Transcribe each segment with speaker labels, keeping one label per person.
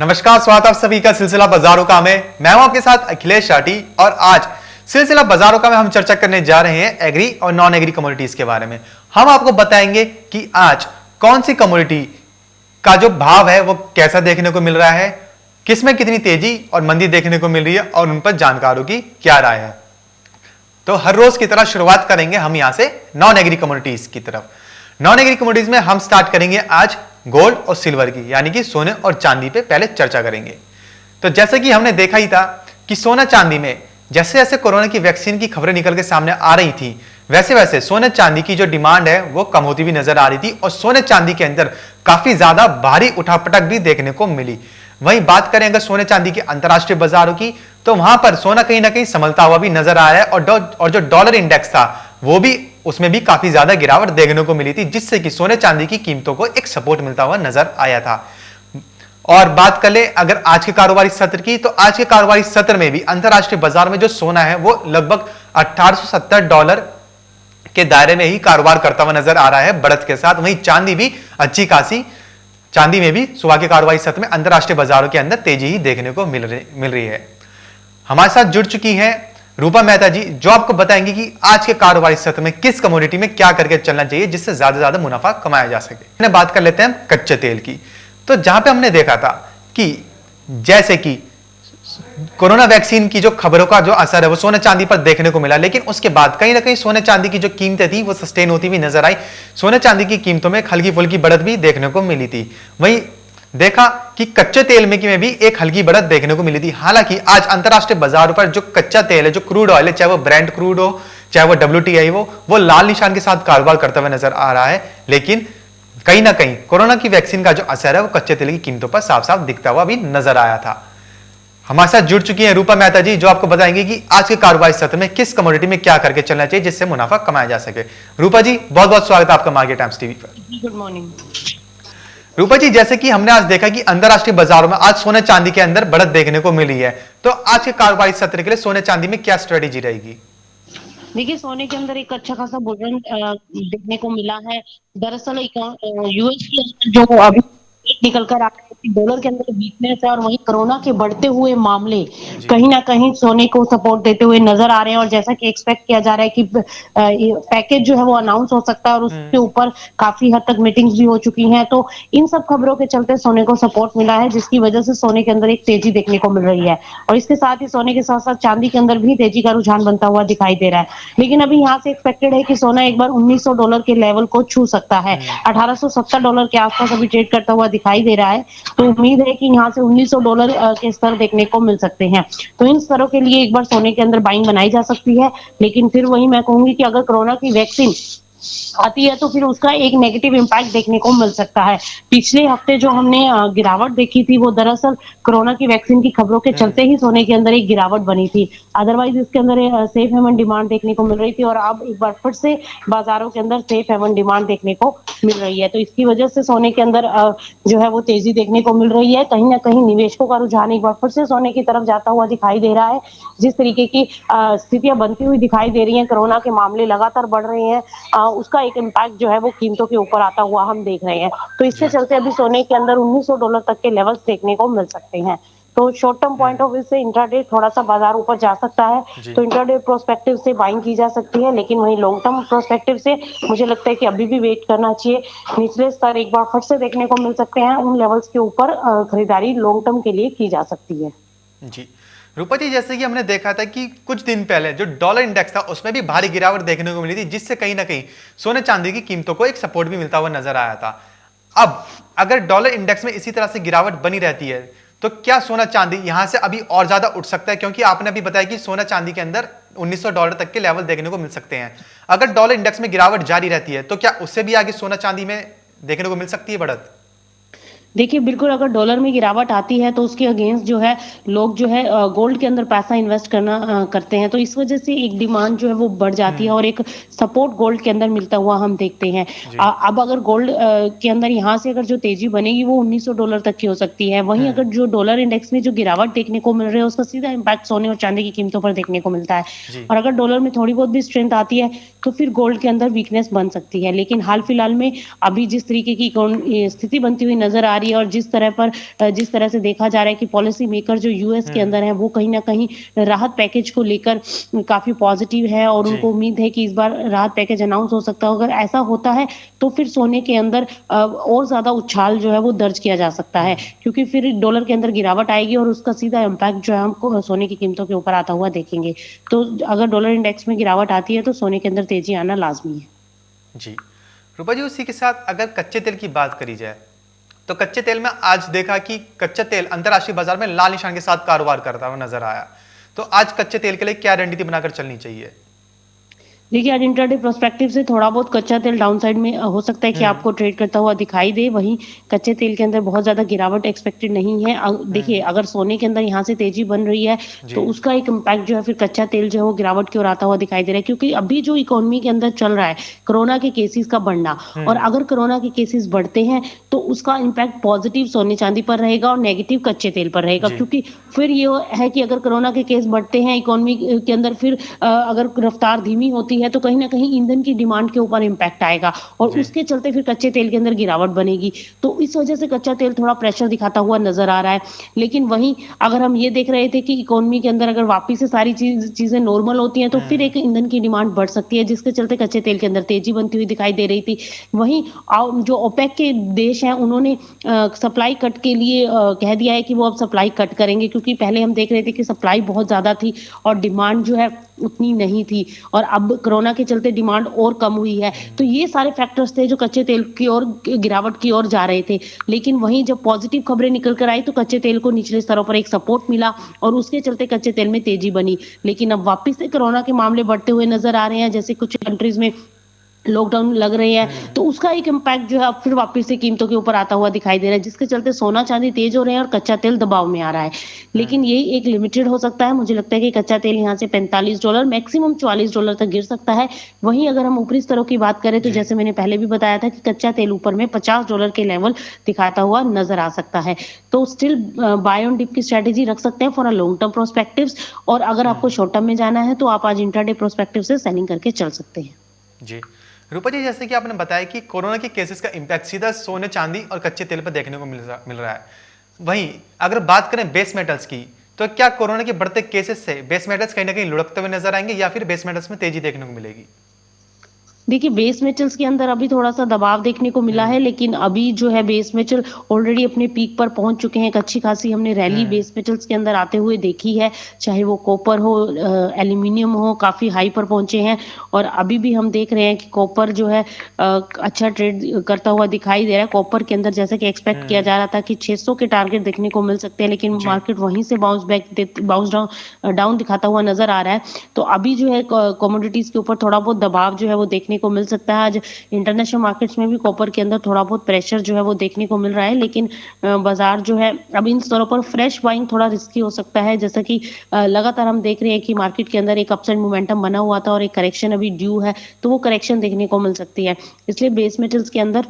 Speaker 1: नमस्कार, स्वागत आप सभी का सिलसिला बाजारों का में। मैं हूं आपके साथ अखिलेश राठी और आज सिलसिला बाजारों का में हम चर्चा करने जा रहे हैं एग्री और नॉन एग्री कमोडिटीज के बारे में। हम आपको बताएंगे कि आज कौन सी कमोडिटी का जो भाव है वो कैसा देखने को मिल रहा है, किसमें कितनी तेजी और मंदी देखने को मिल रही है और उन पर जानकारों की क्या राय है। तो हर रोज की तरह शुरुआत करेंगे हम यहां से नॉन एग्री कमोडिटीज की तरफ। नॉन एग्री कमोडिटीज में हम स्टार्ट करेंगे आज गोल्ड और सिल्वर की, यानी कि सोने और चांदी पे पहले चर्चा करेंगे। तो जैसे कि हमने देखा ही था कि सोना चांदी में जैसे जैसे कोरोना की वैक्सीन की खबरें निकल के सामने आ रही थी, वैसे वैसे सोने चांदी की जो डिमांड है वो कम होती भी नजर आ रही थी और सोने चांदी के अंदर काफी ज्यादा भारी उठापटक भी देखने को मिली। वहीं बात करें अगर सोने चांदी के अंतरराष्ट्रीय बाजारों की, तो वहां पर सोना कहीं ना कहीं संभलता हुआ भी नजर आ रहा है और जो डॉलर इंडेक्स था वो भी, उसमें भी काफी ज्यादा गिरावट देखने को मिली थी, जिससे कि सोने चांदी की कीमतों को एक सपोर्ट मिलता हुआ नजर आया था। और बात कर ले अगर आज के कारोबारी सत्र की, तो आज के कारोबारी सत्र में भी अंतरराष्ट्रीय बाजार में जो सोना है वो लगभग $1870 के दायरे में ही कारोबार करता हुआ नजर आ रहा है बढ़त के साथ। वहीं चांदी भी अच्छी खासी, चांदी में भी सुबह के कारोबारी सत्र में अंतरराष्ट्रीय बाजारों के अंदर तेजी ही देखने को मिल रही है। हमारे साथ जुड़ चुकी हैं रूपा मेहता जी, जो आपको बताएंगे कि आज के कारोबारी सत्र में किस कमोडिटी में क्या करके चलना चाहिए जिससे ज्यादा से ज्यादा मुनाफा कमाया जा सके। बात कर लेते हैं कच्चे तेल की। तो जहां पे हमने देखा था कि जैसे कि कोरोना वैक्सीन की जो खबरों का जो असर है वो सोने चांदी पर देखने को मिला, लेकिन उसके बाद कहीं ना कहीं सोने चांदी की जो कीमतें थी वो सस्टेन होती हुई नजर आई। सोने चांदी की कीमतों में हल्की फुल्की बढ़त भी देखने को मिली थी। वहीं देखा कि कच्चे तेल में भी एक हल्की बढ़त देखने को मिली थी। हालांकि आज अंतरराष्ट्रीय बाजारों पर जो कच्चा तेल है, जो क्रूड ऑयल है, चाहे वो ब्रेंट क्रूड हो चाहे वो WTI हो, वो लाल निशान के साथ कारोबार करता हुआ नजर आ रहा है। लेकिन कहीं ना कहीं कोरोना की वैक्सीन का जो असर है वो कच्चे तेल की कीमतों पर साफ साफ दिखता हुआ भी नजर आया था। हमारे साथ जुड़ चुकी हैं रूपा मेहता जी, जो आपको बताएंगे कि आज के कारोबारी सत्र में किस कमोडिटी में क्या करके चलना चाहिए जिससे मुनाफा कमाया जा सके। रूपा जी, बहुत बहुत स्वागत है आपका मार्केट टाइम्स टीवी पर।
Speaker 2: Good morning.
Speaker 1: रूपा जी, जैसे कि हमने आज देखा कि अंतरराष्ट्रीय बाजारों में आज सोने चांदी के अंदर बढ़त देखने को मिली है, तो आज के कारोबारी सत्र के लिए सोने चांदी में क्या स्ट्रेटेजी रहेगी?
Speaker 2: देखिए, सोने के अंदर एक अच्छा खासा वजन देखने को मिला है। दरअसल यूएस के अंदर जो अभी निकल कर आ रहा है कि डॉलर के अंदर वीकनेस है और वहीं कोरोना के बढ़ते हुए मामले कहीं ना कहीं सोने को सपोर्ट देते हुए नजर आ रहे हैं। और जैसा कि एक्सपेक्ट किया जा रहा है कि पैकेज जो है वो अनाउंस हो सकता है और उसके ऊपर काफी हद तक मीटिंग्स भी हो चुकी हैं। तो इन सब खबरों के चलते सोने को सपोर्ट मिला है, जिसकी वजह से सोने के अंदर एक तेजी देखने को मिल रही है। और इसके साथ ही सोने के साथ साथ चांदी के अंदर भी तेजी का रुझान बनता हुआ दिखाई दे रहा है। लेकिन अभी यहाँ से एक्सपेक्टेड है कि सोना एक बार $1900 के लेवल को छू सकता है। $1870 के आसपास अभी ट्रेड करता हुआ दिखाई दे रहा है। तो उम्मीद है कि यहाँ से $1900 के स्तर देखने को मिल सकते हैं। तो इन स्तरों के लिए एक बार सोने के अंदर बाइंग बनाई जा सकती है। लेकिन फिर वही मैं कहूंगी कि अगर कोरोना की वैक्सीन आती है तो फिर उसका एक नेगेटिव इम्पैक्ट देखने को मिल सकता है। पिछले हफ्ते जो हमने गिरावट देखी थी वो दरअसल कोरोना की वैक्सीन की खबरों के चलते ही सोने के अंदर एक गिरावट बनी थी। अदरवाइज इसके अंदर सेफ हेवन डिमांड देखने को मिल रही थी और अब एक बार फिर से बाजारों के अंदर सेफ हेवन डिमांड देखने को मिल रही है। तो इसकी वजह से सोने के अंदर जो है वो तेजी देखने को मिल रही है। कहीं ना कहीं निवेशकों का रुझान एक बार फिर से सोने की तरफ जाता हुआ दिखाई दे रहा है। जिस तरीके की स्थितियां बनती हुई दिखाई दे रही है, कोरोना के मामले लगातार बढ़ रहे हैं, उसका एक इम्पैक्ट जो है वो कीमतों के ऊपर आता हुआ हम देख रहे हैं। तो इसके चलते अभी सोने के अंदर $1900 तक के लेवल्स देखने को मिल सकते हैं। तो short term point of view से इंट्राडे थोड़ा सा बाजार ऊपर जा सकता है, तो इंट्राडे प्रोस्पेक्टिव से बाइंग की जा सकती है। लेकिन वहीं लॉन्ग टर्म प्रोस्पेक्टिव से मुझे लगता है कि अभी भी वेट करना चाहिए। निचले स्तर एक बार फिर से देखने को मिल सकते हैं। उन लेवल्स के ऊपर खरीदारी लॉन्ग टर्म के लिए की जा सकती है।
Speaker 1: जी रूपा जी, जैसे कि हमने देखा था कि कुछ दिन पहले जो डॉलर इंडेक्स था उसमें भी भारी गिरावट देखने को मिली थी, जिससे कहीं ना कहीं सोने चांदी की कीमतों को एक सपोर्ट भी मिलता हुआ नजर आया था। अब अगर डॉलर इंडेक्स में इसी तरह से गिरावट बनी रहती है तो क्या सोना चांदी यहां से अभी और ज्यादा उठ सकता है? क्योंकि आपने अभी बताया कि सोना चांदी के अंदर $1900 तक के लेवल देखने को मिल सकते हैं। अगर डॉलर इंडेक्स में गिरावट जारी रहती है तो क्या उससे भी आगे सोना चांदी में देखने को मिल सकती है बढ़त?
Speaker 2: देखिए, बिल्कुल अगर डॉलर में गिरावट आती है तो उसके अगेंस्ट जो है लोग जो है गोल्ड के अंदर पैसा इन्वेस्ट करना करते हैं। तो इस वजह से एक डिमांड जो है वो बढ़ जाती है और एक सपोर्ट गोल्ड के अंदर मिलता हुआ हम देखते हैं। अब अगर गोल्ड के अंदर यहाँ से अगर जो तेजी बनेगी वो $1900 तक की हो सकती है। वहीं अगर जो डॉलर इंडेक्स में जो गिरावट देखने को मिल रही है उसका सीधा इम्पैक्ट सोने और चांदी की कीमतों पर देखने को मिलता है। और अगर डॉलर में थोड़ी बहुत भी स्ट्रेंथ आती है तो फिर गोल्ड के अंदर वीकनेस बन सकती है। लेकिन हाल फिलहाल में अभी जिस तरीके की स्थिति बनती हुई नजर आ रही है और जिस तरह से देखा जा रहा है कि पॉलिसी मेकर जो यूएस के अंदर है वो कहीं ना कहीं राहत पैकेज को लेकर काफी पॉजिटिव है और
Speaker 1: जी।
Speaker 2: उनको उम्मीद है कि इस बार राहत पैकेज अनाउंस हो सकता है। अगर ऐसा होता है तो फिर सोने के अंदर और ज्यादा उछाल जो है वो दर्ज किया जा सकता है, क्योंकि फिर डॉलर के अंदर गिरावट आएगी और उसका सीधा इम्पैक्ट जो है हमको सोने की कीमतों के ऊपर आता हुआ देखेंगे। तो अगर डॉलर इंडेक्स में गिरावट आती है तो सोने के अंदर तेजी आना लाजमी है।
Speaker 1: जी रूपा जी, उसी के साथ अगर कच्चे तेल की बात करी जाए तो कच्चे तेल में आज देखा कि कच्चा तेल अंतर्राष्ट्रीय बाजार में लाल निशान के साथ कारोबार करता हुआ नजर आया। तो आज कच्चे तेल के लिए क्या रणनीति बनाकर चलनी चाहिए?
Speaker 2: देखिए, आज इंट्राडे प्रोस्पेक्टिव से थोड़ा बहुत कच्चा तेल डाउन साइड में हो सकता है कि आपको ट्रेड करता हुआ दिखाई दे। वहीं कच्चे तेल के अंदर बहुत ज़्यादा गिरावट एक्सपेक्टेड नहीं है। देखिए, अगर सोने के अंदर यहाँ से तेज़ी बन रही है, तो उसका एक इम्पैक्ट जो है फिर कच्चा तेल जो है वो गिरावट की ओर आता हुआ दिखाई दे रहा है। क्योंकि अभी जो इकोनॉमी के अंदर चल रहा है, कोरोना के केसेज़ का बढ़ना, और अगर कोरोना के केसेज़ बढ़ते हैं, तो उसका इम्पैक्ट पॉजिटिव सोने-चांदी पर रहेगा और नेगेटिव कच्चे तेल पर रहेगा। क्योंकि फिर ये है कि अगर कोरोना के केस बढ़ते हैं इकोनॉमी के अंदर, फिर अगर रफ्तार धीमी होती है तो कहीं न कहीं ईंधन की डिमांड के ऊपर इम्पैक्ट आएगा और उसके चलते फिर कच्चे तेल के अंदर गिरावट बनेगी। तो इस वजह से कच्चा तेल थोड़ा प्रेशर दिखाता हुआ नज़र आ रहा है। लेकिन वहीं अगर हम ये देख रहे थे कि इकोनॉमी के अंदर अगर वापस से सारी चीज़ें नॉर्मल होती हैं, तो फिर एक ईंधन की डिमांड बढ़ सकती है, जिसके चलते कच्चे तेल के अंदर तेज़ी बनती हुई दिखाई दे रही थी। वहीं जो ओपेक के देश हैं, उन्होंने सप्लाई कट के लिए कह दिया है कि वो अब सप्लाई कट करेंगे, क्योंकि पहले हम देख रहे थे कि सप्लाई बहुत ज़्यादा थी और डिमांड जो है उतनी नहीं थी, और अब कोरोना के चलते डिमांड और कम हुई है। तो ये सारे फैक्टर्स थे जो कच्चे तेल की ओर गिरावट की ओर जा रहे थे। लेकिन वहीं जब पॉजिटिव खबरें निकल कर आई तो कच्चे तेल को निचले स्तरों पर एक सपोर्ट मिला और उसके चलते कच्चे तेल में तेजी बनी। लेकिन अब वापस से कोरोना के मामले बढ़ते हुए नजर आ रहे हैं, जैसे कुछ कंट्रीज में लॉकडाउन लग रहे हैं, तो उसका एक इम्पैक्ट जो है अब फिर वापस से कीमतों के ऊपर आता हुआ दिखाई दे रहा है, जिसके चलते सोना चांदी तेज हो रहे हैं और कच्चा तेल दबाव में आ रहा है। लेकिन यही एक लिमिटेड हो सकता है। मुझे लगता है कि कच्चा तेल यहाँ से $45 मैक्सिमम $44 तक गिर सकता है। वहीं अगर हम ऊपरी स्तरों की बात करें तो जैसे मैंने पहले भी बताया था कि कच्चा तेल ऊपर में $50 के लेवल दिखाता हुआ नजर आ सकता है। तो स्टिल बाय ऑन डिप की स्ट्रेटेजी रख सकते हैं for a long term prospectives, और अगर आपको शॉर्ट टर्म में जाना है तो आप आज इंट्राडे प्रोस्पेक्टिव से सेलिंग करके चल सकते हैं।
Speaker 1: जी रूपा जी, जैसे कि आपने बताया कि कोरोना के केसेस का इम्पैक्ट सीधा सोने चांदी और कच्चे तेल पर देखने को मिल रहा है। वहीं अगर बात करें बेस मेटल्स की, तो क्या कोरोना के बढ़ते केसेस से बेस मेटल्स कहीं ना कहीं लुढ़कते हुए नजर आएंगे या फिर बेस मेटल्स में तेजी देखने को मिलेगी?
Speaker 2: देखिए, बेस मेटल्स के अंदर अभी थोड़ा-सा दबाव देखने को मिला है, लेकिन अभी जो है बेस मेटल ऑलरेडी अपने पीक पर पहुँच चुके हैं। एक अच्छी खासी हमने रैली बेस मेटल्स के अंदर आते हुए देखी है, चाहे वो कॉपर हो, एल्यूमीनियम हो, काफ़ी हाई पर पहुँचे हैं। और अभी भी हम देख रहे हैं कि कॉपर जो है अच्छा ट्रेड करता हुआ दिखाई दे रहा है। कॉपर के अंदर जैसा कि एक्सपेक्ट किया जा रहा था कि 600 के टारगेट देखने को मिल सकते हैं, लेकिन मार्केट वहीं से बाउंस डाउन दिखाता हुआ नज़र आ रहा है। तो अभी जो है कमोडिटीज़ के ऊपर थोड़ा बहुत दबाव जो है वो देखने को मिल सकता है। आज इंटरनेशनल मार्केट्स में भी कॉपर के अंदर थोड़ा बहुत प्रेशर जो है वो देखने को मिल रहा है, लेकिन बाजार जो है अब इन स्तरों पर फ्रेश बाइंग थोड़ा रिस्की हो सकता है। जैसा कि लगातार हम देख रहे हैं कि मार्केट के अंदर एक अपसाइड मोमेंटम बना हुआ था और एक करेक्शन अभी ड्यू है, तो वो करेक्शन देखने को मिल सकती है। इसलिए बेस मेटल्स के अंदर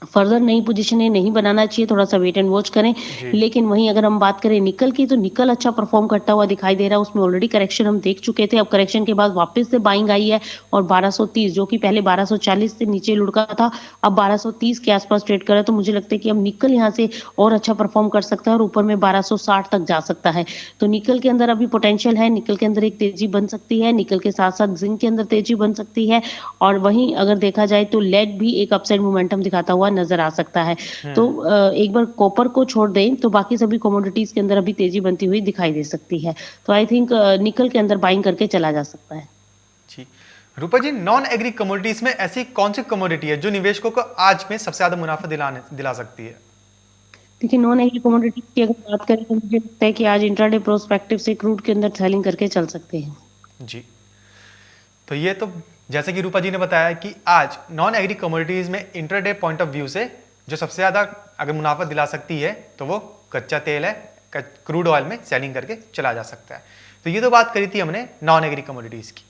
Speaker 2: फर्दर नई पोजीशनें नहीं बनाना चाहिए, थोड़ा-सा वेट एंड वॉच करें। लेकिन वहीं अगर हम बात करें निकल की, तो निकल अच्छा परफॉर्म करता हुआ दिखाई दे रहा है। उसमें ऑलरेडी करेक्शन हम देख चुके थे। अब करेक्शन के बाद वापस से बाइंग आई है और 1230, जो कि पहले 1240 से नीचे लुढ़का था, अब 1230 के आसपास ट्रेड कर रहा है। तो मुझे लगता है कि अब निकल यहाँ से और अच्छा परफॉर्म कर सकता है और ऊपर में 1260 तक जा सकता है। तो निकल के अंदर अभी पोटेंशियल है, निकल के अंदर एक तेजी बन सकती है। निकल के साथ-साथ जिंक के अंदर तेजी बन सकती है, और वहीं अगर देखा जाए तो लेड भी एक अपसाइड मोमेंटम दिखाता हुआ नजर आ सकता है। तो एक बार कॉपर को छोड़ दें तो बाकी सभी कमोडिटीज के अंदर अभी तेजी बनती हुई दिखाई दे सकती है। तो आई थिंक निकल के अंदर बाइंग करके चला जा सकता है।
Speaker 1: जी रूपा जी, नॉन एग्री कमोडिटीज में ऐसी कौन सी कमोडिटी है जो निवेशकों को आज में सबसे ज्यादा मुनाफा दिला सकती है?
Speaker 2: देखिए, नॉन एग्री कमोडिटीज की अगर बात करें तो मुझे लगता है कि आज इंट्राडे प्रोस्पेक्टिव से क्रूड के अंदर सेलिंग करके चल सकते हैं।
Speaker 1: जी, तो ये तो जैसे कि रूपा जी ने बताया कि आज नॉन एग्री कमोडिटीज में इंट्राडे पॉइंट ऑफ व्यू से जो सबसे ज्यादा अगर मुनाफा दिला सकती है तो वो कच्चा तेल है। क्रूड ऑयल में सेलिंग करके चला जा सकता है। तो ये तो बात करी थी हमने नॉन एग्री कमोडिटीज की।